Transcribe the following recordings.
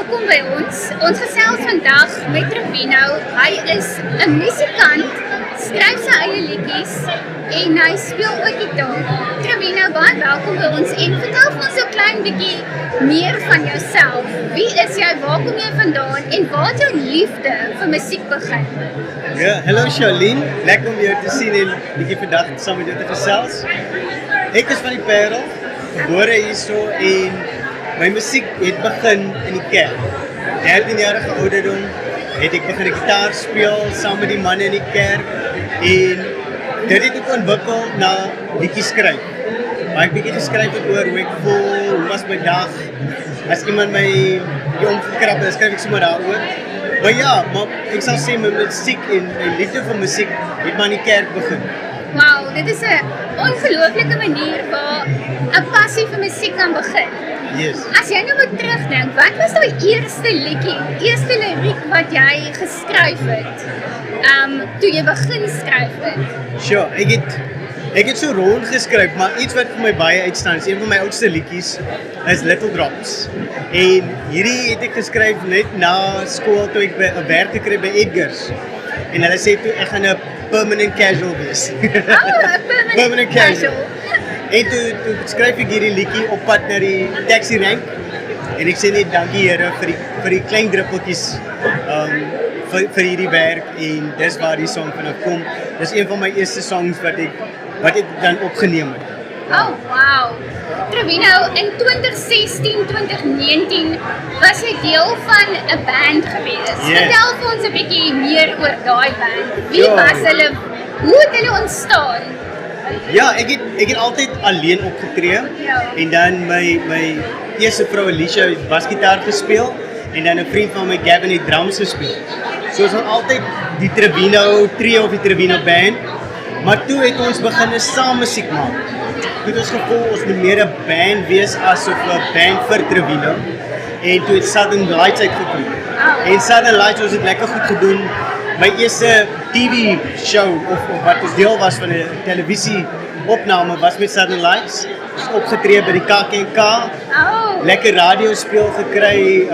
welkom by ons. Ons gesels vandag met Trevino. Hy is 'n musikant, skryf sy eie liedjies en hy speel ook gitaar. Trevino, baie welkom by ons en vertel vir ons so klein bietjie meer van jouself. Wie is jy, waar kom jy vandaan en waar het jou liefde vir musiek begin? Ja, hallo Charlene, lekker om jou te sien en bietjie vandag saam met jou te gesels. Ek is van die Parel, gebore hierso en my musiek het begin in die kerk. 13-jarige ouderdom het ek begin gitaar speel saam met die manne in die kerk en dit het ook ontwikkel na liedjies skryf. Waar ek bietjie geskryf het oor hoe ek voel, hoe was my dag. As iemand my omgekrap het, skryf ek sommer daaroor. Maar ja, maar ek sal sê my musiek en my liefde vir musiek het maar in die kerk begin. Wow, dit is 'n ongelooflike manier waar 'n passie vir musiek kan begin. Yes. As jy nou moet terugdink, wat was daai eerste liedjie, eerste liriek wat jy geskryf het? Toe jy begin skryf het? Sure, ek het so rond geskryf, maar iets wat vir my baie uitstaan, is een van my oudste liedjies is Little Drops. En hierdie het ek geskryf net na skool toe ek 'n werk gekry by Edgars. En hulle sê toe ek gaan 'n permanent casual wees. Oh, 'n permanent casual. En toe skryf ek hierdie liedjie op pad na die taxi rank en ek sê net dankie Here vir die klein druppeltjies vir hierdie werk en dis waar die song vanaf kom. Dis een van my eerste songs wat ek dan opgeneem het. Oh, wow. Trevino, in 2016, 2019 was jy deel van 'n band gewees. Yes. Vertel vir ons 'n bietjie meer oor daai band. Wie Ja. was hulle? Hoe het hulle ontstaan? Ja, ek het altyd alleen opgetree Ja. en dan my eerste vrou Alicia het basgitaar gespeel en dan 'n vriend van my Gavin het drums gespeel. So ons was altyd die Trevino trio of die Trevino band, maar toe het ons begin saam musiek maak. Toe het ons gevoel ons moet meer 'n band wees as 'n band vir Trevino en toe het Southern Lights uitgekom. En Southern Lights het lekker goed gedoen. My eerste TV show of wat ons deel was van 'n televisie opname was met Southern Lights. Ons opgetree by die KAK&K. Oh. Lekker radiospeel gekry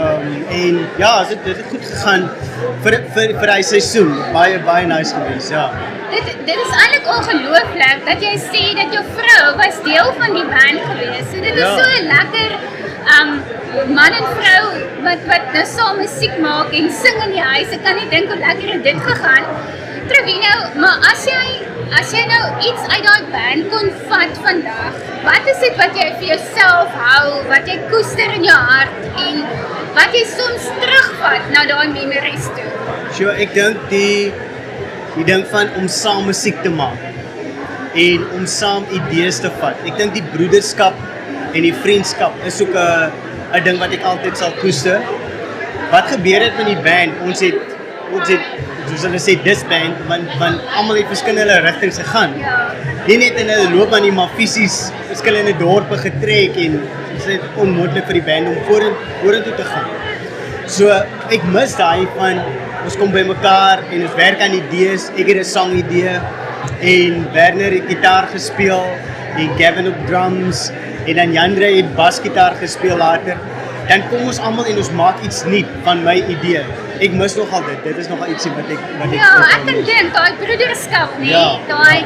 en ja, dit het goed gegaan vir hy seisoen. Baie nice gewees, ja. Dit is eintlik ongelooflik dat jy sê dat jou vrou was deel van die band gewees. So dit is Ja. so lekker man en vrou wat nou saam musiek maak en sing in die huis. Ek kan nie dink hoe lekker het dit gegaan. Trevino, maar as jy nou iets uit daai band kon vat vandag, wat is dit wat jy vir jouself hou, wat jy koester in jou hart en wat jy soms terugvat na daai memories toe? So ek dink die ding van om saam musiek te maak en om saam idees te vat. Ek dink die broederskap en die vriendskap is ook 'n ding wat ek altyd sal koester. Wat gebeur het met die band? Ons het soos hulle sê disband want almal het verskillende rigtings gegaan. Ja. Nie net in hulle loopbaan nie, maar fisies verskillende dorpe getrek en dit is onmoontlik vir die band om vorentoe te gaan. So ek mis daai van ons kom by mekaar en ons werk aan idees. Ek het 'n song idee en Werner het gitaar gespeel en Gavin op drums en dan Jandre het basgitaar gespeel later. Dan kom ons almal en ons maak iets nuut van my idee. Ek mis nogal dit. Dit is nogal ietsie wat ek Ja, ek kan dink daai broederskap nie. Ja. Daai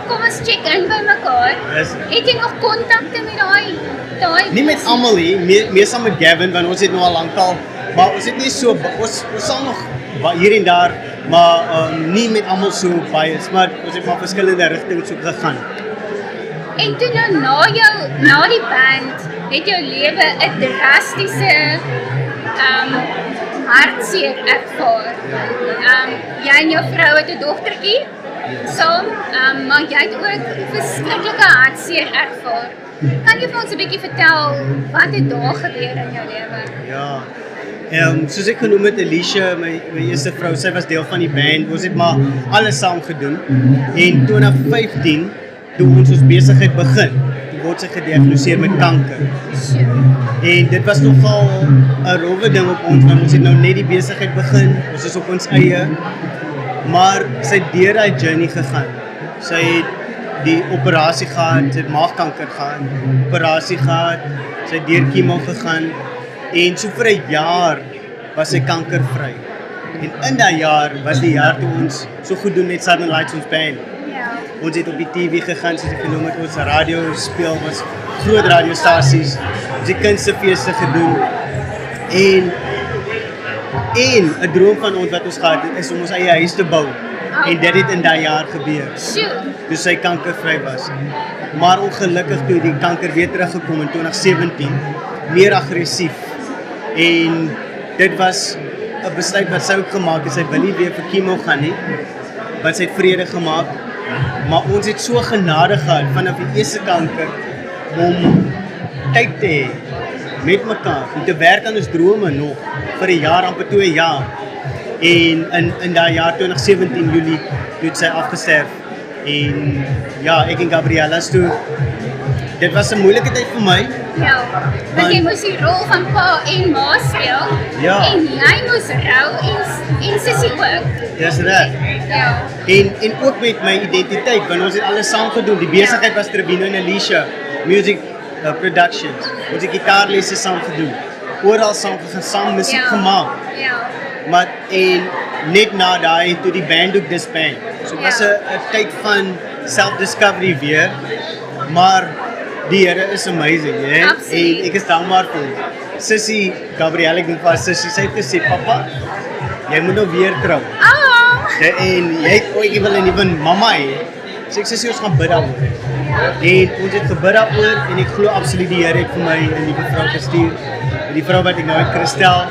kom ons check in by mekaar. Yes. Het jy nog kontakte met daai Nie met almal nie, meer saam met Gavin want ons het nou al lankal, maar ons het nie so ons sal nog hier en daar, maar nie met almal so baie, maar ons het maar verskillende rigtings so gegaan. En toe nou na die band het jou lewe 'n drastiese hartseer ervaar. Jy en jou vrou het 'n dogtertjie saam, maar jy het ook verskriklike hartseer ervaar. Kan jy vir ons 'n bietjie vertel wat het daar gebeur in jou lewe? Ja. Soos ek genoem het, Alicia, my eerste vrou, sy was deel van die band. Ons het maar alles saam gedoen. En 2015, toe ons besigheid begin, toe word sy gediagnoseer met kanker. En dit was nogal 'n rowwe ding op ons, want ons het nou net die besigheid begin. Ons is op ons eie. Maar sy het deur daai journey gegaan. Sy het die operasie gehad, sy het maagkanker gehad, operasie gehad, sy het deur chemo gegaan. En so vir 'n jaar was sy kankervry. En in daai jaar was die jaar toe ons so goed doen met Southern Lights ons band. Ja. Ons het op die TV gegaan, soos ek genoem het, ons radio speel, was groot radiostasies, ons het kunstefeeste gedoen. En 'n droom van ons wat ons gehad het, is om ons eie huis te bou. En dit het in daai jaar gebeur, toe sy kankervry was. Maar ongelukkig toe die kanker weer teruggekom in 2017, meer aggressief. En dit was 'n besluit wat sy ook gemaak het, sy wil nie weer vir chemo gaan nie, want sy het vrede gemaak. Maar ons het so genade gehad vanaf die eerste kanker om tyd te hê met mekaar, om te werk aan ons drome nog vir 'n jaar, amper 2 jaar. En in daai jaar 2017 Julie toe het sy afgesterf. En ja, ek en Gabriella toe. Dit was 'n moeilike tyd vir my. Ja, want jy moes die rol van pa en ma speel. Ja. En jy moes rou en sussie ook. Dis reg. Ja. En ook met my identiteit, want ons het alles saam gedoen. Die besigheid was Trevino en Alicia Music Productions. Ons het gitaarlesse saam gedoen. Oral saam gegaan, saam musiek gemaak. Ja. Maar en net na daai toe die band ook disband. So was 'n tyd van self-discovery weer. Maar die Here is amazing, hè? Absoluut. En ek is dankbaar vir hom. Sissie Gabrielle, ek dink vir Sissie, sy het gesê, "Pappa, jy moet nou weer trou." En jy het ooit wil 'n nuwe mamma hê. So ek sê ons gaan bid daaroor. En ons het gebid daaroor en ek glo absoluut die Here het vir my 'n nuwe vrou gestuur. En die vrou wat ek nou het, Christel,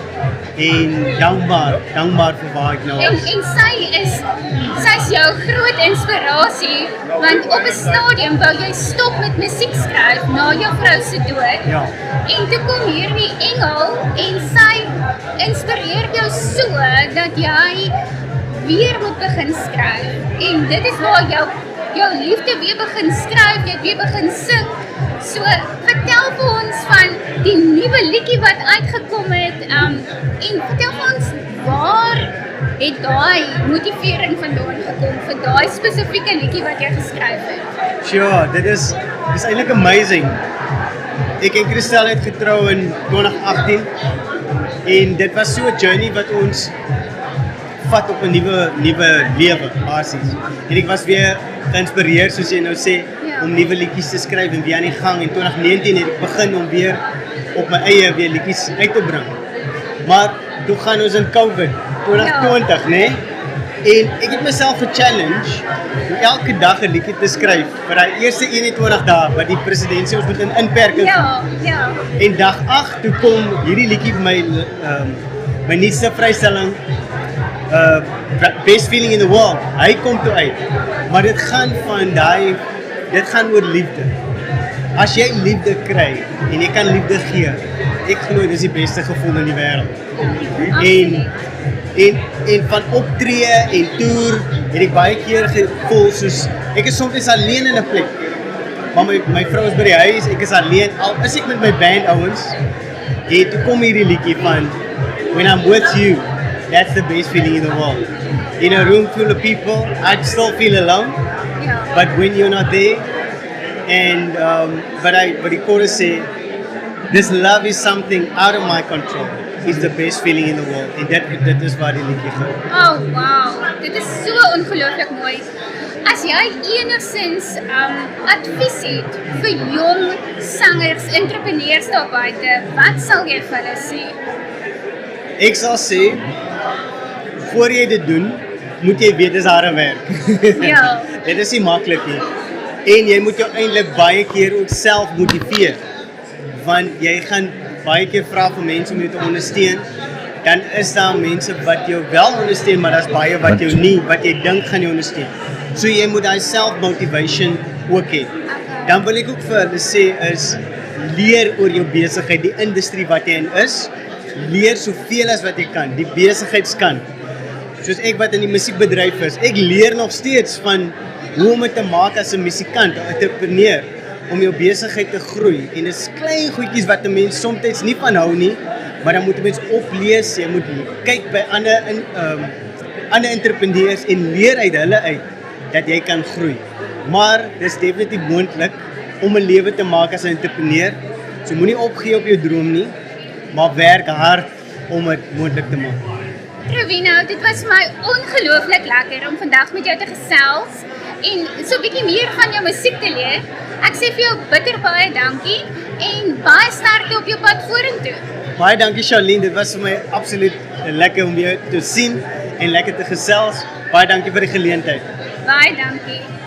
en dankbaar vir waar ek nou En is. sy's jou groot inspirasie, want op 'n stadium wou jy stop met musiek skryf na jou vrou se dood. Ja. En toe kom hierdie engel en sy inspireer jou so dat jy weer moet begin skryf. En dit is waar jou liefde weer begin skryf, jy weer begin sing. So vertel vir ons van die nuwe liedjie wat uitgekom het, en vertel vir ons waar het daai motivering vandaan gekom vir daai spesifieke liedjie wat jy geskryf het? Sure, dit is eintlik amazing. Ek en Christel het getrou in 2018 en dit was so 'n journey wat ons vat op 'n nuwe lewe basies. En ek was weer geïnspireerd, soos jy nou sê, om nuwe liedjies te skryf en weer aan die gang. In 2019 het ek begin om weer op my eie weer liedjies uit te bring. Maar toe gaan ons in COVID 2020, né? En ek het myself ge-challenge om elke dag 'n liedjie te skryf vir daai eerste 21 dae wat die president sê ons moet in inperking. Ja. En dag 8 toe kom hierdie liedjie vir my my nuutste vrystelling, Best Feeling in the World. Hy kom toe uit. Maar dit gaan oor liefde. As jy liefde kry en jy kan liefde gee, ek glo dis die beste gevoel in die wêreld. En van optree en toer het ek baie keer gevoel soos ek is soms alleen in 'n plek. Maar my vrou is by die huis, ek is alleen. Al is ek met my band ouens, en toe kom hierdie liedjie van When I'm with you, that's the best feeling in the world. In a room full of people, I'd still feel alone. But when you're not there, and but the chorus say, this love is something out of my control. It's the best feeling in the world. En dit is waar die liedjie gaan. Oh, wow. Dit is so ongelooflik mooi. As jy enigstens advies het vir jong sangers, entrepreneurs daar buite, wat sal jy vir hulle sê? Ek sal sê, voor jy dit doen, moet jy weet dis harde werk. Ja. Dit is nie maklik nie. En jy moet jou eintlik baie keer ook self motiveer. Want jy gaan baie keer vra vir mense om jou te ondersteun. Dan is daar mense wat jou wel ondersteun, maar daar's baie wat jou nie, wat jy dink gaan jou ondersteun. So jy moet daai self-motivation ook hê. Dan wil ek ook vir hulle sê is, leer oor jou besigheid, die industrie wat jy in is. Leer soveel as wat jy kan, die besigheidskant. Soos ek wat in die musiekbedryf is, ek leer nog steeds van hoe om dit te maak as 'n musikant, 'n entrepreneur, om jou besigheid te groei. En dis klein goedjies wat 'n mens soms nie van hou nie, maar dan moet 'n mens oplees, jy moet kyk by ander entrepreneurs en leer uit hulle uit dat jy kan groei. Maar dis definitief moontlik om 'n lewe te maak as 'n entrepreneur. So moenie opgee op jou droom nie. maar werk hard om dit moontlik te maak. Ravino, dit was my ongelooflik lekker om vandag met jou te gesels en so 'n bietjie meer van jou musiek te leer. Ek sê vir jou bitter baie dankie en baie sterkte op jou pad vorentoe. Baie dankie Charlene, dit was vir my absoluut lekker om jou te sien en lekker te gesels. Baie dankie vir die geleentheid. Baie dankie.